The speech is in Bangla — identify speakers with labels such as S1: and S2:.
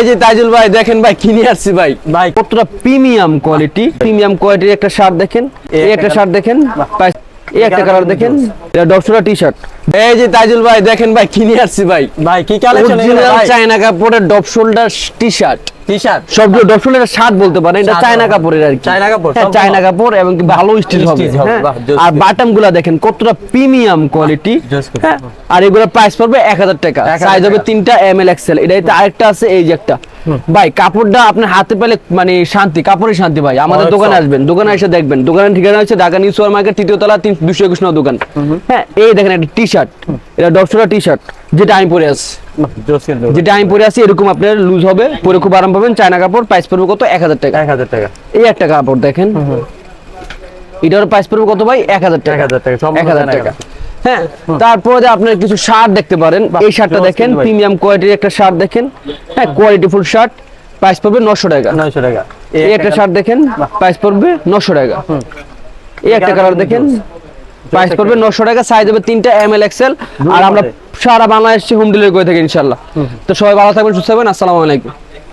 S1: এই যে তাইজুল ভাই দেখেন ভাই কিনে আসছি ভাই কতটা প্রিমিয়াম কোয়ালিটির একটা শার্ট দেখেন, এই একটা শার্ট দেখেন, এই একটা কালার দেখেন, এটা ডপসোলা টি-শার্ট। এই যে তাইজুল ভাই দেখেন ভাই কিনে আসছি ভাই
S2: কি কালেকশন
S1: অরিজিনাল চায়না কাপড়ের ডপসোলা টি-শার্ট সব ডপসোলা শার্ট বলতে পারেন, এটা চায়না কাপড়ের আর কি, চায়না কাপড় এবং ভালো স্টিচ হবে। আর বাটন গুলা দেখেন কতটা প্রিমিয়াম কোয়ালিটি, আর এগুলা প্রাইস পড়বে 1000 টাকা, সাইজ হবে 3টা ML XL। এটাতে আরেকটা আছে, এই যে একটা ভাই কাপড়টা আপনার হাতে পেলে মানে শান্তি, কাপড়ের শান্তি ভাই। আমাদের দোকানে আসবেন, দোকানে এসে দেখবেন। দোকানের ঠিকানা হচ্ছে ঢাকা নিউ সুপার মার্কেট 3য় তলা 221 নম্বর দোকান। হ্যাঁ, এই দেখেন একটা টি-শার্ট, এটা ডপসোলা টি-শার্ট যেটা আমি পরে আছি, এরকম আপনার লুজ হবে, পরে খুব আরাম পাবেন। চায়না কাপড়, প্রাইস পড়বে কত? 1000 টাকা। এই একটা কাপড় দেখেন, এটার প্রাইস পড়বে কত ভাই? 1000 টাকা। 1000 টাকা। হ্যাঁ, তারপরে আপনার কিছু শার্ট দেখতে পারেন। এই শার্টটা দেখেন, প্রিমিয়াম কোয়ালিটির একটা শার্ট দেখেন, হ্যাঁ কোয়ালিটিফুল শার্ট, প্রাইস পড়বে 900 টাকা। এই একটা শার্ট দেখেন, প্রাইস পড়বে 900 টাকা। এই একটা কালার দেখেন, প্রাইস পড়বে 900 টাকা, সাইজ হবে 3টা ML XL। আর আমরা সারা বাংলাদেশে হোম ডেলিভারি করে থাকি ইনশাআল্লাহ। তো সবাই ভালো থাকবেন, সুস্থ থাকবেন, আসসালামু আলাইকুম।